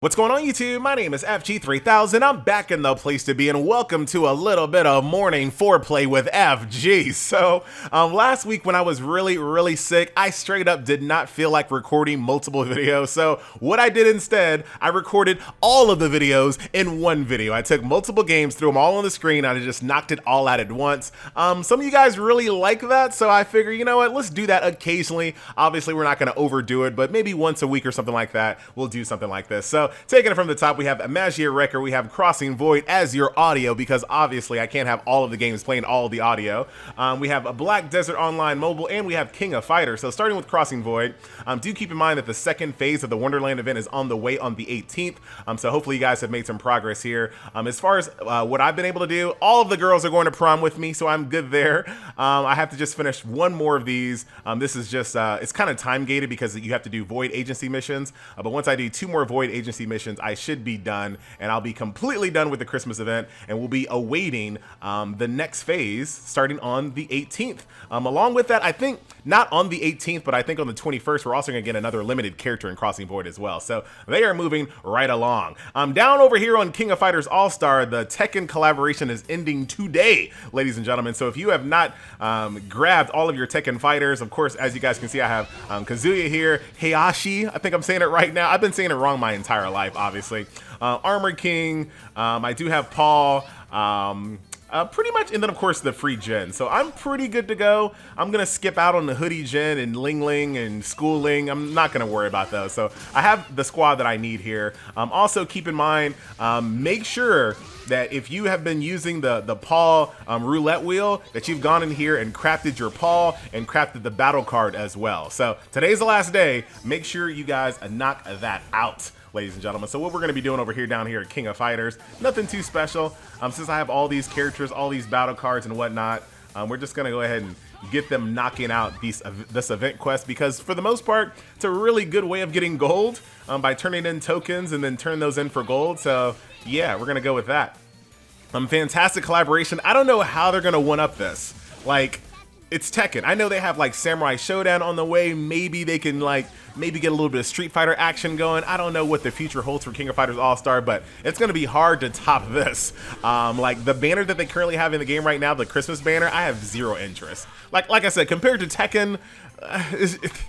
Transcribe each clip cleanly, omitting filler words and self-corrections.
What's going on YouTube? My name is FG3000. I'm back in the place to be and welcome to a little bit of morning foreplay with FG. So last week when I was really sick, I straight up did not feel like recording multiple videos. So what I did instead, I recorded all of the videos in one video. I took multiple games, threw them all on the screen, and I just knocked it all out at once. Some of you guys really like that, so I figure, you know what, let's do that occasionally. Obviously we're not going to overdo it, but maybe once a week or something like that, we'll do something like this. So taking it from the top, we have Magia Record, we have Crossing Void as your audio, because obviously I can't have all of the games playing all of the audio. We have a Black Desert Online Mobile, and we have King of Fighters. So starting with Crossing Void, do keep in mind that the second phase of the Wonderland event is on the way on the 18th. So hopefully you guys have made some progress here. As far as what I've been able to do, all of the girls are going to prom with me, so I'm good there. I have to just finish one more of these. This is just, it's kind of time gated because you have to do Void Agency missions. But once I do 2 more Void Agency missions, I should be done, and I'll be completely done with the Christmas event, and we'll be awaiting the next phase starting on the 18th. Along with that, I think not on the 18th, but I think on the 21st, we're also going to get another limited character in Crossing Void as well. So they are moving right along. Down over here on King of Fighters All-Star, the Tekken collaboration is ending today, ladies and gentlemen. So if you have not grabbed all of your Tekken fighters, of course, as you guys can see, I have Kazuya here, Heihachi, I think I'm saying it right now. I've been saying it wrong my entire life, obviously. Armor King, I do have Paul, pretty much, and then of course the free gen. So I'm pretty good to go. I'm gonna skip out on the hoodie gen and Ling Ling and Schooling. I'm not gonna worry about those. So I have the squad that I need here. Also keep in mind, make sure that if you have been using the Paul roulette wheel, that you've gone in here and crafted your Paul and crafted the battle card as well. So today's the last day. Make sure you guys knock that out, ladies and gentlemen. So what we're going to be doing over here down here at King of Fighters, nothing too special. Since I have all these characters, all these battle cards and whatnot, we're just going to go ahead and get them knocking out this event quest, because for the most part, it's a really good way of getting gold by turning in tokens and then turn those in for gold. So yeah, we're going to go with that. Fantastic collaboration. I don't know how they're going to one-up this. Like, it's Tekken. I know they have like Samurai Showdown on the way. Maybe they can maybe get a little bit of Street Fighter action going. I don't know what the future holds for King of Fighters All-Star, but it's gonna be hard to top this. Like the banner that they currently have in the game right now, the Christmas banner, I have zero interest. Like I said, compared to Tekken,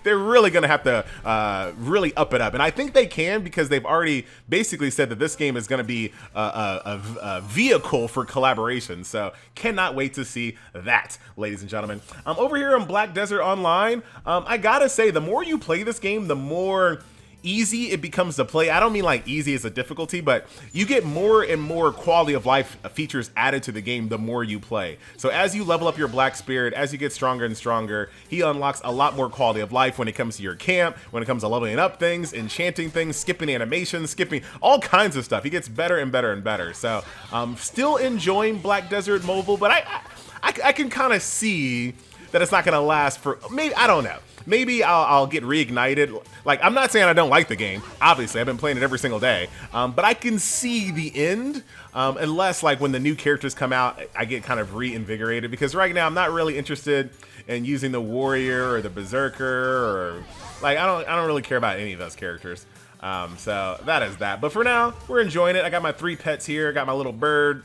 they're really gonna have to really up it up, and I think they can, because they've already basically said that this game is gonna be a vehicle for collaboration. So cannot wait to see that, ladies and gentlemen. Over here on Black Desert Online, I gotta say, the more you play this game, the more easy it becomes to play. I don't mean like easy as a difficulty, but you get more and more quality of life features added to the game the more you play. So as you level up your Black Spirit, as you get stronger and stronger, he unlocks a lot more quality of life when it comes to your camp, when it comes to leveling up things, enchanting things, skipping animations, skipping all kinds of stuff. He gets better and better and better. So still enjoying Black Desert Mobile, but I can kind of see that it's not going to last for, maybe, I don't know. Maybe I'll get reignited. Like, I'm not saying I don't like the game. Obviously, I've been playing it every single day. But I can see the end, unless, like, when the new characters come out, I get kind of reinvigorated. Because right now, I'm not really interested in using the Warrior or the Berserker, or, like, I don't really care about any of those characters. So that is that. But for now, we're enjoying it. I got my 3 pets here. Got my little bird.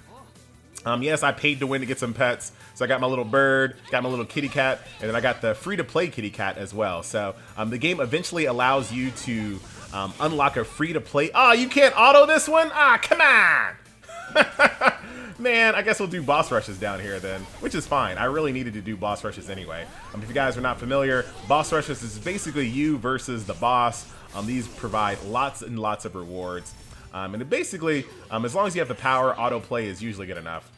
Yes, I paid to win to get some pets. So I got my little bird, got my little kitty cat, and then I got the free-to-play kitty cat as well. So the game eventually allows you to unlock a free-to-play. Oh, you can't auto this one? Ah, come on! Man, I guess we'll do boss rushes down here then, which is fine. I really needed to do boss rushes anyway. If you guys are not familiar, boss rushes is basically you versus the boss. These provide lots and lots of rewards. And it basically, as long as you have the power, autoplay is usually good enough.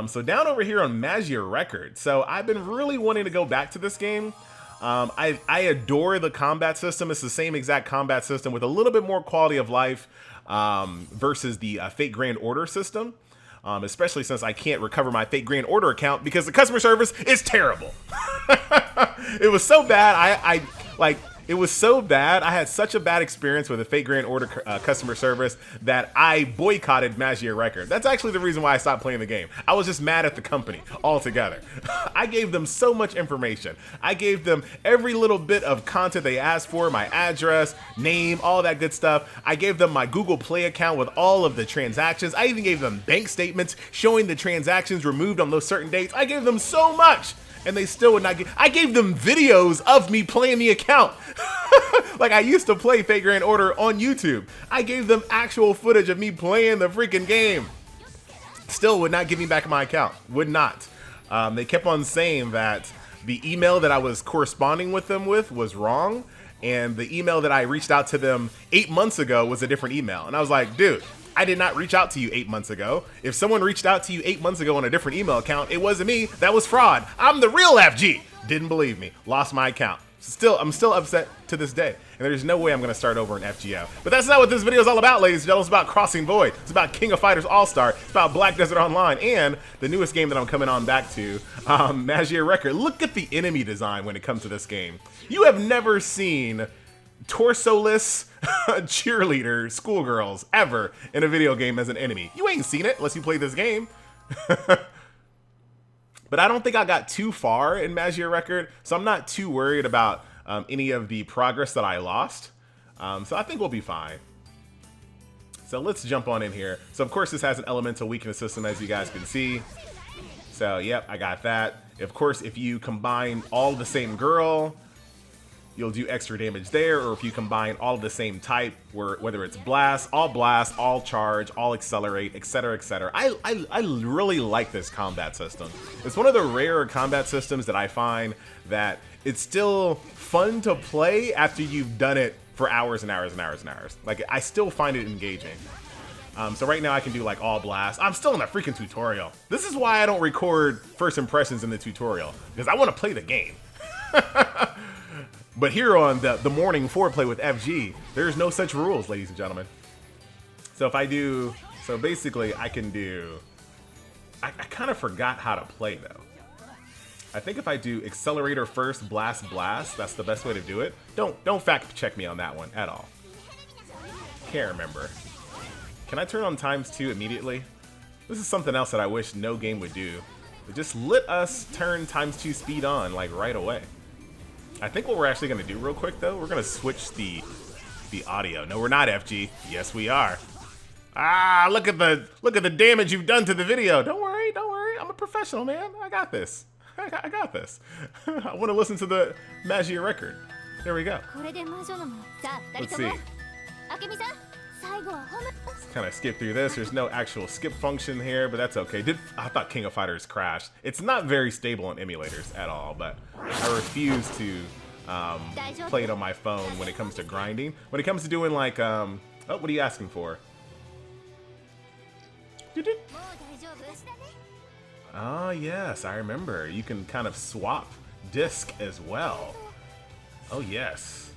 So down over here on Magia Record. So I've been really wanting to go back to this game. I adore the combat system. It's the same exact combat system with a little bit more quality of life versus the Fate Grand Order system. Especially since I can't recover my Fate Grand Order account because the customer service is terrible. It was so bad, It was so bad. I had such a bad experience with the Fate Grand Order customer service that I boycotted Magia Record. That's actually the reason why I stopped playing the game. I was just mad at the company altogether. I gave them so much information. I gave them every little bit of content they asked for, my address, name, all that good stuff. I gave them my Google Play account with all of the transactions. I even gave them bank statements showing the transactions removed on those certain dates. I gave them so much, and they still would not get. I gave them videos of me playing the account. Like I used to play Fate Grand Order on YouTube. I gave them actual footage of me playing the freaking game. Still would not give me back my account. Would not. They kept on saying that the email that I was corresponding with them with was wrong, and the email that I reached out to them 8 months ago was a different email. And I was like, dude, I did not reach out to you 8 months ago. If someone reached out to you 8 months ago on a different email account, it wasn't me. That was fraud. I'm the real FG. Didn't believe me. Lost my account. I'm still upset to this day. And there's no way I'm going to start over in FGO. But that's not what this video is all about, ladies and gentlemen. It's about Crossing Void. It's about King of Fighters All-Star. It's about Black Desert Online. And the newest game that I'm coming on back to, Magia Record. Look at the enemy design when it comes to this game. You have never seen torso-less cheerleader schoolgirls ever in a video game as an enemy. You ain't seen it unless you play this game. But I don't think I got too far in Magia Record, so I'm not too worried about any of the progress that I lost. So I think we'll be fine. So let's jump on in here. So of course this has an elemental weakness system, as you guys can see. So yep, I got that. Of course, if you combine all the same girl, you'll do extra damage there, or if you combine all of the same type, whether it's blast, all charge, all accelerate, etc., etc. I really like this combat system. It's one of the rarer combat systems that I find that it's still fun to play after you've done it for hours and hours and hours and hours. Like, I still find it engaging. So right now I can do like all blast. I'm still in the freaking tutorial. This is why I don't record first impressions in the tutorial, because I want to play the game. But here on the morning foreplay with FG, there's no such rules, ladies and gentlemen. So if I do, so basically I can do, I kind of forgot how to play though. I think if I do accelerator first, blast, that's the best way to do it. Don't fact check me on that one at all. Can't remember. Can I turn on ×2 immediately? This is something else that I wish no game would do. It just let us turn ×2 speed on like right away. I think what we're actually going to do real quick, though, we're going to switch the audio. No, we're not, FG. Yes, we are. Ah, look at the damage you've done to the video. Don't worry, don't worry. I'm a professional, man. I got this. I got this. I want to listen to the Magia Record. There we go. Let's see. Let's kind of skip through this. There's no actual skip function here, but that's okay. I thought King of Fighters crashed. It's not very stable in emulators at all, but I refuse to play it on my phone when it comes to grinding. When it comes to doing like, oh, what are you asking for? Oh, yes, I remember. You can kind of swap disc as well. Oh, yes.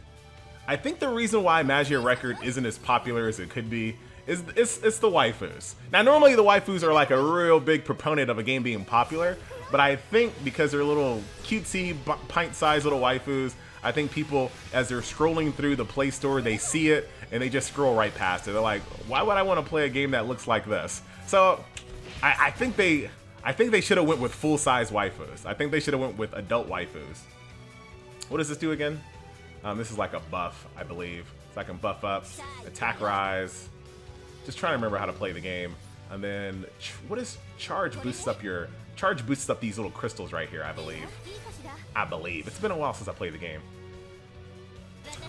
I think the reason why Magia Record isn't as popular as it could be is it's the waifus. Now, normally the waifus are like a real big proponent of a game being popular, but I think because they're little cutesy, pint-sized little waifus, I think people, as they're scrolling through the Play Store, they see it and they just scroll right past it. They're like, why would I want to play a game that looks like this? So I think they should have went with full-size waifus. I think they should have went with adult waifus. What does this do again? This is like a buff, I believe. So I can buff up, attack rise. Just trying to remember how to play the game. And then, what is charge boosts up your... Charge boosts up these little crystals right here, I believe. It's been a while since I played the game.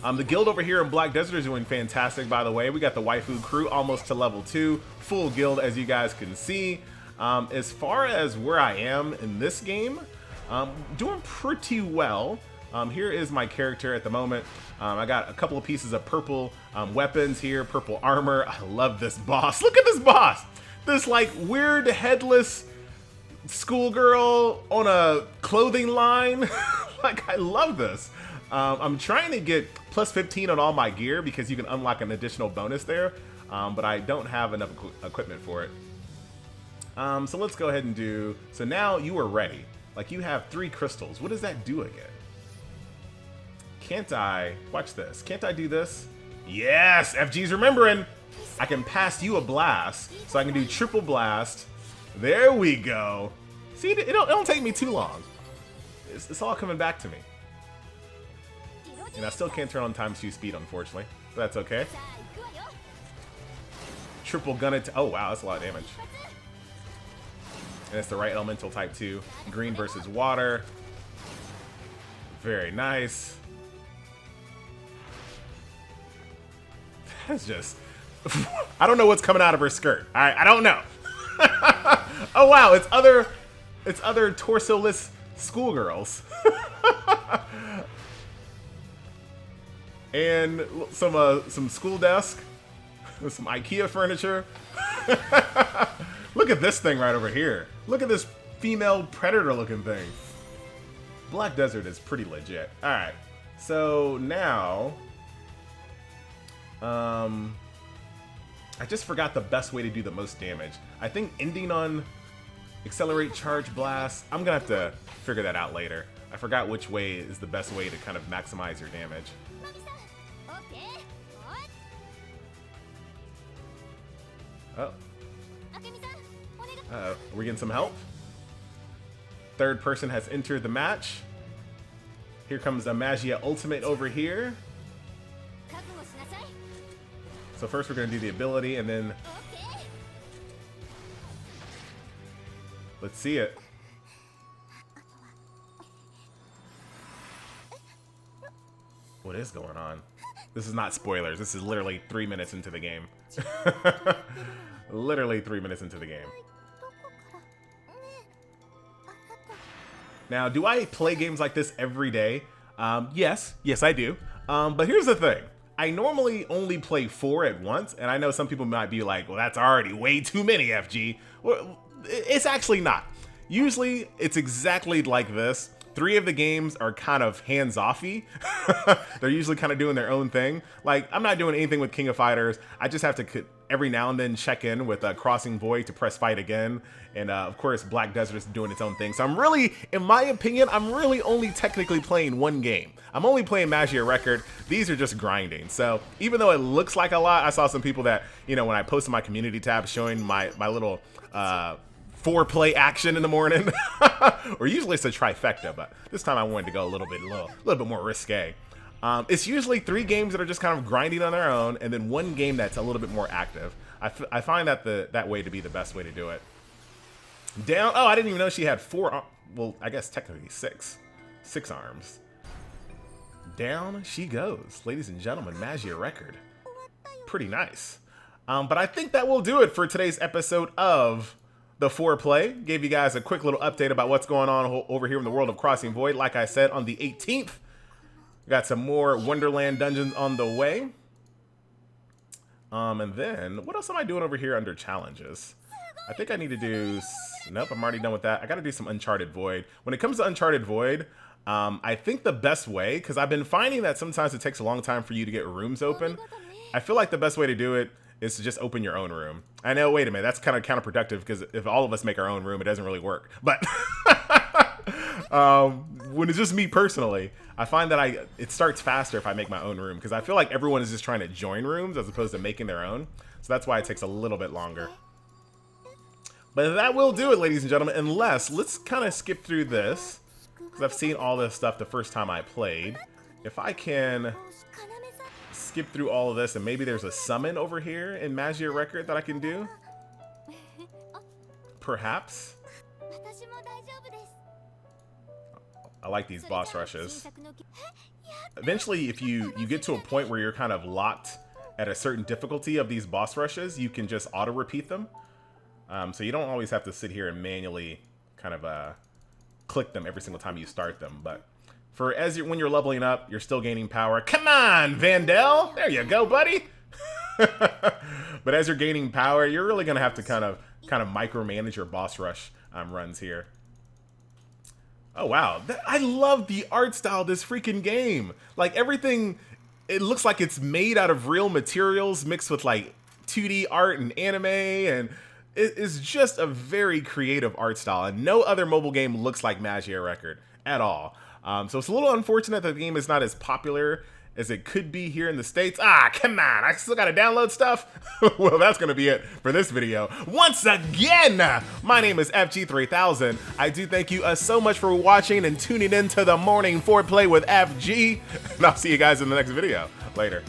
The guild over here in Black Desert is doing fantastic, by the way. We got the waifu crew almost to level 2. Full guild, as you guys can see. As far as where I am in this game, doing pretty well. Here is my character at the moment. I got a couple of pieces of purple weapons here, purple armor. I love this boss. Look at this boss. This like weird headless schoolgirl on a clothing line. Like, I love this. I'm trying to get plus 15 on all my gear because you can unlock an additional bonus there, but I don't have enough equipment for it. So let's go ahead and do, so now you are ready. Like, you have 3 crystals. What does that do again? Can't I, watch this, can't I do this? Yes, FG's remembering. I can pass you a blast, so I can do triple blast. There we go. See, it don't take me too long. It's all coming back to me. And I still can't turn on times 2 speed, unfortunately. But that's okay. Triple gun it. Oh, wow, that's a lot of damage. And it's the right elemental type, too. Green versus water. Very nice. That's just... I don't know what's coming out of her skirt. I don't know. Oh, wow, it's other torso-less schoolgirls. And some school desk with some IKEA furniture. Look at this thing right over here. Look at this female predator looking thing. Black Desert is pretty legit. All right, so now, I just forgot the best way to do the most damage. I think ending on accelerate, charge, blast. I'm gonna have to figure that out later. I forgot which way is the best way to kind of maximize your damage. Oh. Uh-oh. Are we getting some help? Third person has entered the match. Here comes a Magia Ultimate over here. So first we're going to do the ability and then... Let's see it. What is going on? This is not spoilers. This is literally 3 minutes into the game. Literally 3 minutes into the game. Now, do I play games like this every day? Yes, I do. But here's the thing. I normally only play 4 at once, and I know some people might be like, well, that's already way too many, FG. Well, it's actually not. Usually, it's exactly like this. 3 of the games are kind of hands-offy. They're usually kind of doing their own thing. Like, I'm not doing anything with King of Fighters. I just have to every now and then check in with Crossing Void to press fight again. And of course, Black Desert is doing its own thing. So I'm really, in my opinion, I'm really only technically playing 1 game. I'm only playing Magia Record. These are just grinding. So even though it looks like a lot, I saw some people that, you know, when I posted my community tab showing my little foreplay action in the morning, or usually it's a trifecta, but this time I wanted to go a little bit more risque. It's usually 3 games that are just kind of grinding on their own, and then 1 game that's a little bit more active. I find that that way to be the best way to do it. Down. Oh, I didn't even know she had 4. Well, I guess technically 6 arms. Down she goes, ladies and gentlemen. Magia Record. Pretty nice. But I think that will do it for today's episode of the Foreplay. Gave you guys a quick little update about what's going on over here in the world of Crossing Void. Like I said, on the 18th, we got some more Wonderland dungeons on the way. And then, what else am I doing over here under challenges? I think I need to do... Nope, I'm already done with that. I got to do some Uncharted Void. When it comes to Uncharted Void, I think the best way, because I've been finding that sometimes it takes a long time for you to get rooms open. I feel like the best way to do it is to just open your own room. I know, wait a minute, that's kind of counterproductive, because if all of us make our own room, it doesn't really work. But when it's just me personally, I find that it starts faster if I make my own room, because I feel like everyone is just trying to join rooms as opposed to making their own. So that's why it takes a little bit longer. But that will do it, ladies and gentlemen, unless, let's kind of skip through this, because I've seen all this stuff the first time I played. If I can skip through all of this, and maybe there's a summon over here in Magia Record that I can do. Perhaps. I like these boss rushes. Eventually, if you get to a point where you're kind of locked at a certain difficulty of these boss rushes, you can just auto-repeat them. So you don't always have to sit here and manually kind of click them every single time you start them. But when you're leveling up, you're still gaining power. Come on, Vandel! There you go, buddy! But as you're gaining power, you're really going to have to kind of micromanage your boss rush runs here. Oh, wow. I love the art style of this freaking game. Like, everything, it looks like it's made out of real materials mixed with, like, 2D art and anime, and it is just a very creative art style. And no other mobile game looks like Magia Record at all. So it's a little unfortunate that the game is not as popular as it could be here in the States. Ah, come on, I still gotta download stuff? Well, that's gonna be it for this video. Once again, my name is FG3000. I do thank you so much for watching and tuning in to the morning foreplay with FG, and I'll see you guys in the next video. Later.